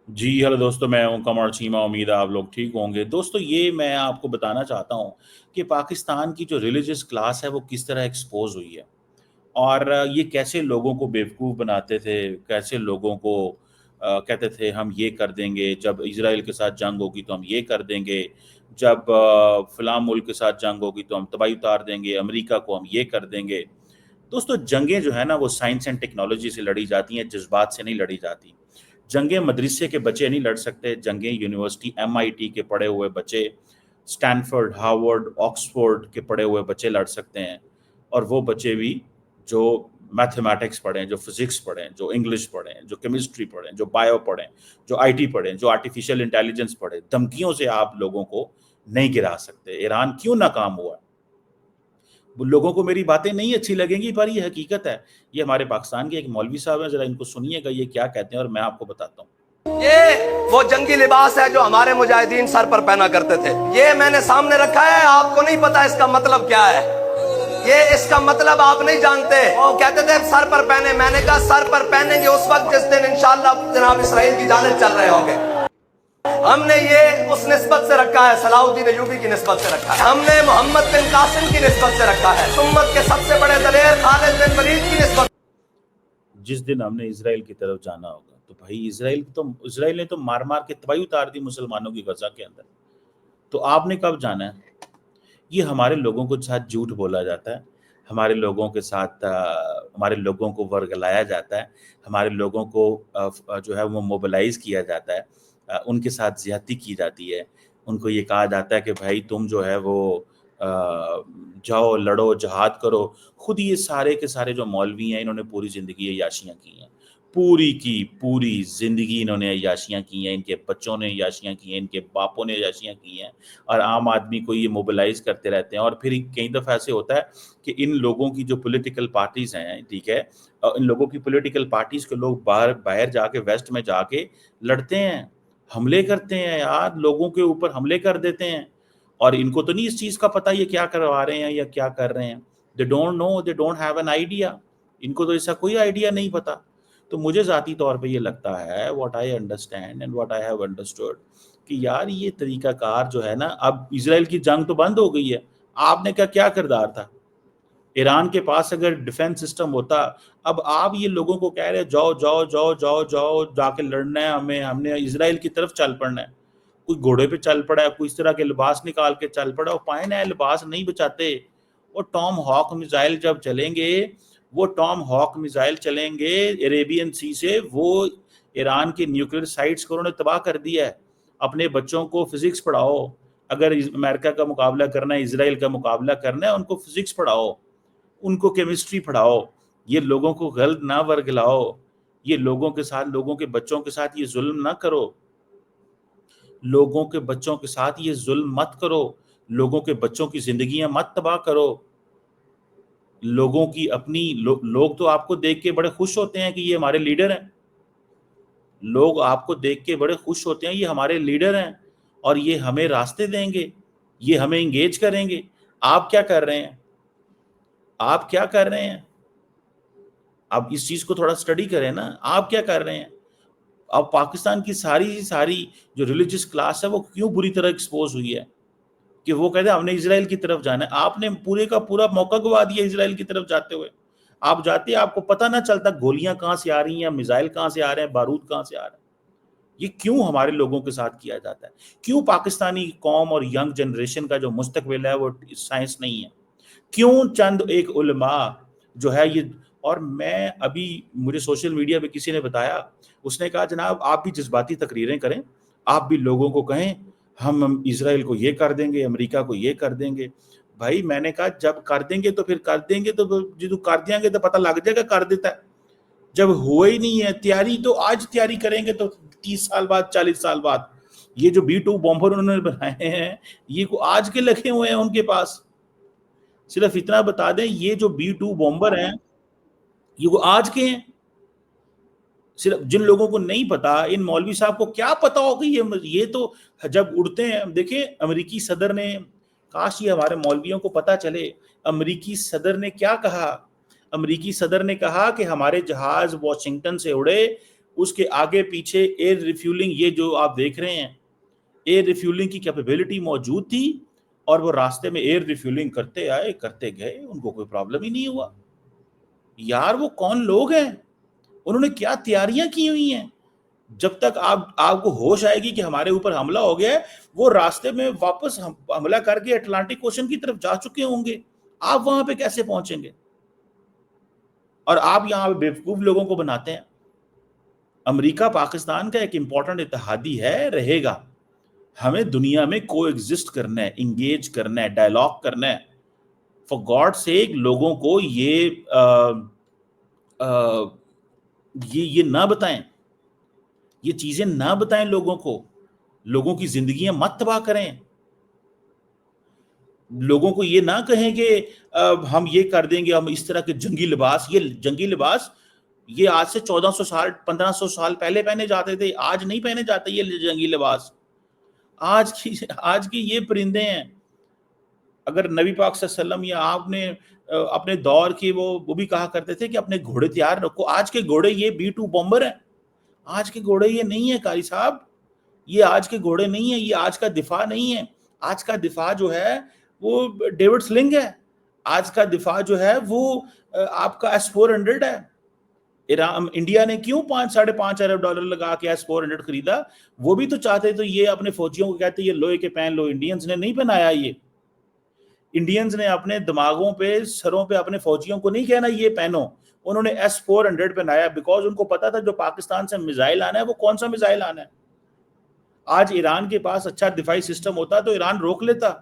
जी, hello दोस्तों, मैं हूं कमर चीमा। उम्मीद है आप लोग ठीक होंगे। दोस्तों, ये मैं आपको बताना चाहता हूं कि पाकिस्तान की जो रिलीजियस क्लास है वो किस तरह एक्सपोज हुई है और ये कैसे लोगों को बेवकूफ़ बनाते थे, कैसे लोगों को कहते थे हम ये कर देंगे, जब इज़राइल के साथ जंग होगी तो हम ये कर देंगे, जब फ़लाँ मुल्क के साथ जंग होगी तो हम तबाही उतार देंगे, अमेरिका को हम ये कर देंगे। दोस्तों, जंगें जो है ना वो साइंस एंड टेक्नोलॉजी से लड़ी जाती हैं, जज़्बात से नहीं लड़ी जाती। जंगें मदरसे के बच्चे नहीं लड़ सकते, जंगें यूनिवर्सिटी एमआईटी के पढ़े हुए बच्चे, स्टैनफोर्ड, हार्वर्ड, ऑक्सफोर्ड के पढ़े हुए बच्चे लड़ सकते हैं। और वो बच्चे भी जो मैथमेटिक्स पढ़ें, जो फिजिक्स पढ़ें, जो इंग्लिश पढ़ें, जो केमिस्ट्री पढ़ें, जो बायो पढ़ें, जो आईटी पढ़ें, जो आर्टिफिशियल इंटेलिजेंस पढ़ें। धमकियों से आप लोगों को नहीं गिरा सकते। ईरान क्यों नाकाम हुआ? लोगों को मेरी बातें नहीं अच्छी लगेंगी, पर ये हकीकत है। ये हमारे पाकिस्तान के एक मौलवी साहब हैं, जरा इनको सुनिएगा ये क्या कहते हैं और मैं आपको बताता हूँ। ये वो जंगी लिबास है जो हमारे मुजाहिदीन सर पर पहना करते थे। ये मैंने सामने रखा है, आपको नहीं पता इसका मतलब क्या है। ये इसका मतलब आप नहीं जानते। वो कहते थे सर पर पहने, मैंने कहा सर पर पहनेंगे उस वक्त जिस दिन इंशाअल्लाह जनाब इसराइल की जानिब चल रहे होंगे। हमने ये उस निस्बत से रखा है, सलाहुद्दीन अय्यूबी की निस्बत से रखा है, हमने मोहम्मद बिन कासिम की निस्बत से रखा है, उम्मत के सबसे बड़े दलेर खालिद बिन वलीद की निस्बत। जिस दिन हमने इसराइल की तरफ जाना होगा तो भाई इसराइल ने तो मार मार के तबाही उतार दी मुसलमानों की गजा के अंदर। तो आपने कब जाना है? ये हमारे लोगों के साथ झूठ बोला जाता है, हमारे लोगों के साथ हमारे लोगों को वर्गलाया जाता है, हमारे लोगों को जो है वो मोबिलाइज किया जाता है, उनके साथ ज्यादती की जाती है। उनको ये कहा जाता है कि भाई तुम जो है वो जाओ लड़ो जहाद करो। खुद ये सारे के सारे जो मौलवी हैं इन्होंने पूरी ज़िंदगी अय्याशियाँ की हैं, पूरी की पूरी ज़िंदगी इन्होंने अय्याशियाँ की हैं, इनके बच्चों ने अय्याशियाँ की हैं, इनके बापों ने अय्याशियाँ की हैं और आम आदमी को ये मोबिलाइज़ करते रहते हैं। और फिर कई दफ़ा ऐसे होता है कि इन लोगों की जो पॉलिटिकल पार्टीज़ हैं, ठीक है? इन लोगों की पॉलिटिकल पार्टीज़ के लोग बाहर बाहर जाके वेस्ट में जाके लड़ते हैं, हमले करते हैं यार, लोगों के ऊपर हमले कर देते हैं। और इनको तो नहीं इस चीज़ का पता ये क्या करवा रहे हैं या क्या कर रहे हैं। They don't know, they don't have an idea. इनको तो ऐसा कोई आइडिया नहीं पता। तो मुझे ज़ाती तौर पे ये लगता है, what I understand and what I have understood, कि यार ये तरीक़ाकार जो है ना, अब इज़राइल की जंग तो बंद हो गई है। आपने का क्या किरदार था? ईरान के पास अगर डिफेंस सिस्टम होता, अब आप ये लोगों को कह रहे हो जाओ, जाओ, जाओ, जाओ, जाओ, जाके लड़ना है हमें, हमने इज़राइल की तरफ चल पड़ना है। कोई घोड़े पे चल पड़ा है, कोई इस तरह के लिबास निकाल के चल पड़ा, वो पाए नए लिबास नहीं बचाते। वो टॉम हॉक मिसाइल जब चलेंगे, वो टॉम हॉक मिसाइल चलेंगे अरेबियन सी से, वो ईरान के न्यूक्लियर साइट्स को उन्होंने तबाह कर दिया है। अपने बच्चों को फिजिक्स पढ़ाओ। अगर अमेरिका का मुकाबला करना है, इसराइल का मुकाबला करना है, उनको फिजिक्स पढ़ाओ, उनको केमिस्ट्री पढ़ाओ। ये लोगों को गलत ना वर्गलाओ। ये लोगों के साथ, लोगों के बच्चों के साथ ये जुल्म ना करो। लोगों के बच्चों के साथ ये जुल्म मत करो। लोगों के बच्चों की जिंदगियां मत तबाह करो। लोगों की अपनी लोग तो आपको देख के बड़े खुश होते हैं कि ये हमारे लीडर हैं। लोग आपको देख के बड़े खुश होते हैं, ये हमारे लीडर हैं और ये हमें रास्ते देंगे, ये हमें इंगेज करेंगे। आप क्या कर रहे हैं? आप क्या कर रहे हैं? आप इस चीज को थोड़ा स्टडी करें ना। आप क्या कर रहे हैं? अब पाकिस्तान की सारी जो रिलीजियस क्लास है वो क्यों बुरी तरह एक्सपोज हुई है कि वो कहते हैं हमने इजराइल की तरफ जाना है। आपने पूरे का पूरा मौका गवा दिया इजराइल की तरफ जाते हुए। आप जाते, आपको पता ना चलता गोलियां कहां से आ रही हैं, मिसाइल कहां से आ रहे हैं, बारूद कहां से आ रहा है। ये क्यों हमारे लोगों के साथ किया जाता है? क्यों पाकिस्तानी कौम और यंग जनरेशन का जो मुस्तकबिल है वो साइंस नहीं है? क्यों चंद एक उलमा जो है ये। और मैं अभी, मुझे सोशल मीडिया पे किसी ने बताया, उसने कहा जनाब आप भी जज्बाती तकरीरें करें, आप भी लोगों को कहें हम इसराइल को ये कर देंगे, अमेरिका को ये कर देंगे। भाई मैंने कहा जब कर देंगे तो फिर कर देंगे, तो जो कर देंगे तो पता लग जाएगा कर देता है। जब हुआ ही नहीं है तैयारी, तो आज तैयारी करेंगे तो 30 साल बाद, 40 साल बाद। ये जो B2 बॉम्बर उन्होंने बनाए हैं, ये को आज के लगे हुए हैं उनके पास। सिर्फ इतना बता दें, ये जो B2 बॉम्बर हैं ये वो आज के हैं। सिर्फ जिन लोगों को नहीं पता, इन मौलवी साहब को क्या पता हो कि ये तो जब उड़ते हैं, देखिए अमेरिकी सदर ने, काश ये हमारे मौलवियों को पता चले, अमेरिकी सदर ने क्या कहा। अमेरिकी सदर ने कहा कि हमारे जहाज वाशिंगटन से उड़े, اس کے آگے پیچھے ایئر ریفیولنگ، یہ جو آپ دیکھ رہے ہیں ایئر ریفیولنگ کی کیپیبلٹی موجود تھی، اور وہ راستے میں ایئر ریفیولنگ کرتے آئے کرتے گئے، ان کو کوئی پرابلم ہی نہیں ہوا. یار وہ کون لوگ ہیں؟ انہوں نے کیا تیاریاں کی ہوئی ہیں؟ جب تک آپ کو ہوش آئے گی کہ ہمارے اوپر حملہ ہو گیا ہے، وہ راستے میں واپس حملہ کر کے اٹلانٹک اوشن کی طرف جا چکے ہوں گے. آپ وہاں پہ کیسے پہنچیں گے؟ اور آپ یہاں پہ بیوقوف لوگوں کو بناتے ہیں. امریکہ پاکستان کا ایک امپورٹنٹ اتحادی ہے، رہے گا. ہمیں دنیا میں کو ایگزسٹ کرنا ہے، انگیج کرنا ہے، ڈائلاگ کرنا ہے. فار گاڈ سیک لوگوں کو یہ نہ بتائیں، یہ چیزیں نہ بتائیں لوگوں کو. لوگوں کی زندگیاں مت تباہ کریں. لوگوں کو یہ نہ کہیں کہ ہم یہ کر دیں گے، ہم اس طرح کے جنگی لباس، یہ جنگی لباس یہ آج سے 1400 سال 1500 سال پہلے پہنے جاتے تھے، آج نہیں پہنے جاتے یہ جنگی لباس. آج کی یہ پرندے ہیں. اگر نبی پاک صلی اللہ علیہ وسلم یا آپ نے اپنے دور کی وہ بھی کہا کرتے تھے کہ اپنے گھوڑے تیار رکھو. آج کے گھوڑے یہ B-2 بومبر ہیں. آج کے گھوڑے یہ نہیں ہے قاری صاحب، یہ آج کے گھوڑے نہیں ہیں. یہ آج کا دفاع نہیں ہے. آج کا دفاع جو ہے وہ ڈیوڈ سلنگ ہے. آج کا دفاع جو ہے وہ آپ کا S-400 ہے. انڈیا نے کیوں $5.5 ارب لگا کے S-400 خریدا؟ وہ بھی تو چاہتے تو یہ اپنے فوجیوں کو کہتے یہ لوہے کے پہن لو. انڈینز نے نہیں پہنایا. یہ انڈینز نے اپنے دماغوں پہ سروں پہ اپنے فوجیوں کو نہیں کہنا یہ پہنو. انہوں نے S-400 پہنایا بیکاز ان کو پتا تھا جو پاکستان سے میزائل آنا ہے وہ کون سا میزائل آنا ہے. آج ایران کے پاس اچھا دفاعی سسٹم ہوتا تو ایران روک لیتا.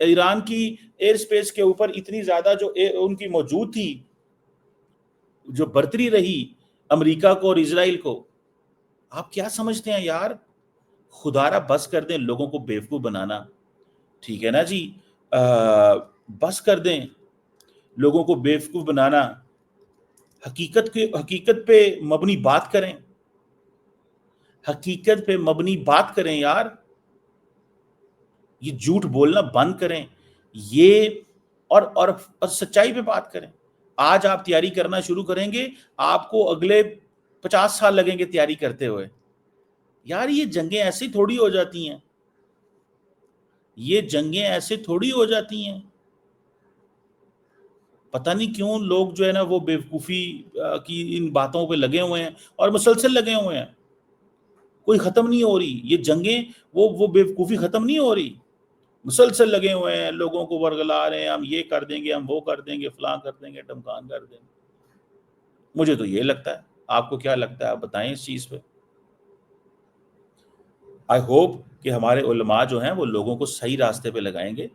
ایران کی ایئر سپیس کے اوپر اتنی زیادہ جو ان کی موجود تھی، جو برتری رہی امریکہ کو اور اسرائیل کو. آپ کیا سمجھتے ہیں یار؟ خدا را بس کر دیں لوگوں کو بیوقوف بنانا. ٹھیک ہے نا جی، بس کر دیں لوگوں کو بیوقوف بنانا. حقیقت پہ مبنی بات کریں. حقیقت پہ مبنی بات کریں یار. یہ جھوٹ بولنا بند کریں. یہ اور سچائی پہ بات کریں. آج آپ تیاری کرنا شروع کریں گے، آپ کو اگلے 50 سال لگیں گے تیاری کرتے ہوئے. یار یہ جنگیں ایسی تھوڑی ہو جاتی ہیں. یہ جنگیں ایسے تھوڑی ہو جاتی ہیں. پتہ نہیں کیوں لوگ جو ہے نا وہ بیوقوفی کی ان باتوں پہ لگے ہوئے ہیں اور مسلسل لگے ہوئے ہیں. کوئی ختم نہیں ہو رہی یہ جنگیں، وہ بیوقوفی ختم نہیں ہو رہی. مسلسل لگے ہوئے ہیں، لوگوں کو ورگلا رہے ہیں، ہم یہ کر دیں گے، ہم وہ کر دیں گے، فلاں کر دیں گے، ڈمکان کر دیں گے. مجھے تو یہ لگتا ہے. آپ کو کیا لگتا ہے؟ آپ بتائیں اس چیز پہ. آئی ہوپ کہ ہمارے علماء جو ہیں وہ لوگوں کو صحیح راستے پہ لگائیں گے،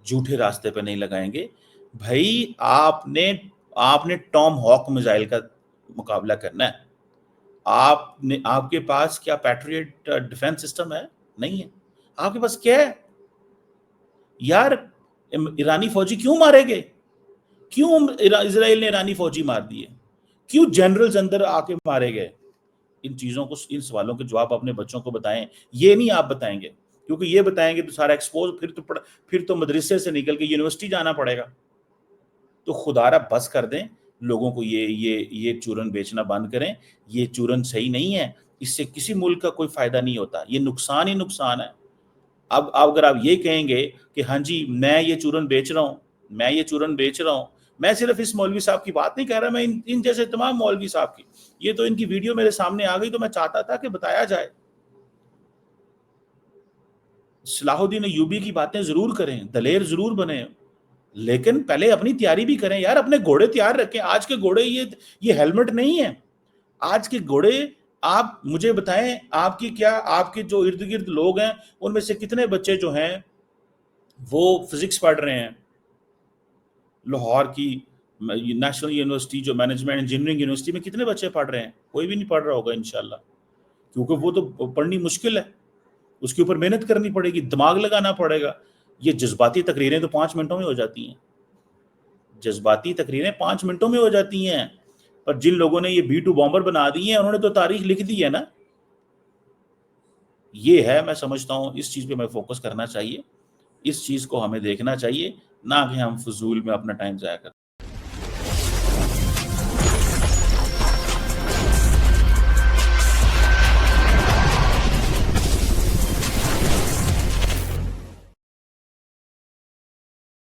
جھوٹے راستے پہ نہیں لگائیں گے. بھائی آپ نے ٹام ہاک میزائل کا مقابلہ کرنا ہے. آپ کے پاس کیا پیٹریٹ ڈیفنس سسٹم ہے؟ نہیں ہے. آپ کے پاس کیا ہے یار؟ ایرانی فوجی کیوں مارے گئے؟ کیوں اسرائیل نے ایرانی فوجی مار دیے؟ کیوں جنرلز اندر آ کے مارے گئے؟ ان چیزوں کو، ان سوالوں کے جواب اپنے بچوں کو بتائیں. یہ نہیں آپ بتائیں گے، کیونکہ یہ بتائیں گے تو سارا ایکسپوز، پھر تو مدرسے سے نکل کے یونیورسٹی جانا پڑے گا. تو خدا را بس کر دیں لوگوں کو. یہ چورن بیچنا بند کریں. یہ چورن صحیح نہیں ہے. اس سے کسی ملک کا کوئی فائدہ نہیں ہوتا. یہ نقصان ہی نقصان ہے. اب اگر آپ یہ کہیں گے کہ ہاں جی میں یہ چورن بیچ رہا ہوں، میں یہ چورن بیچ رہا ہوں، میں صرف اس مولوی صاحب کی بات نہیں کہہ رہا، میں ان جیسے تمام مولوی صاحب کی. یہ تو ان کی ویڈیو میرے سامنے آ گئی تو میں چاہتا تھا کہ بتایا جائے. صلاح الدین ایوبی کی باتیں ضرور کریں، دلیر ضرور بنیں، لیکن پہلے اپنی تیاری بھی کریں یار. اپنے گھوڑے تیار رکھیں. آج کے گھوڑے یہ ہیلمٹ نہیں ہے. آج کے گھوڑے، آپ مجھے بتائیں آپ کے جو ارد گرد لوگ ہیں ان میں سے کتنے بچے جو ہیں وہ فزکس پڑھ رہے ہیں؟ لاہور کی نیشنل یونیورسٹی جو مینجمنٹ انجینئرنگ یونیورسٹی میں کتنے بچے پڑھ رہے ہیں؟ کوئی بھی نہیں پڑھ رہا ہوگا انشاءاللہ، کیونکہ وہ تو پڑھنی مشکل ہے. اس کے اوپر محنت کرنی پڑے گی، دماغ لگانا پڑے گا. یہ جذباتی تقریریں تو 5 منٹوں میں ہو جاتی ہیں. جذباتی تقریریں 5 منٹوں میں ہو جاتی ہیں. پر جن لوگوں نے یہ B-2 بامبر بنا دی ہیں انہوں نے تو تاریخ لکھ دی ہے نا. یہ ہے، میں سمجھتا ہوں اس چیز پہ میں فوکس کرنا چاہیے. اس چیز کو ہمیں دیکھنا چاہیے، نہ کہ ہم فضول میں اپنا ٹائم ضائع کریں.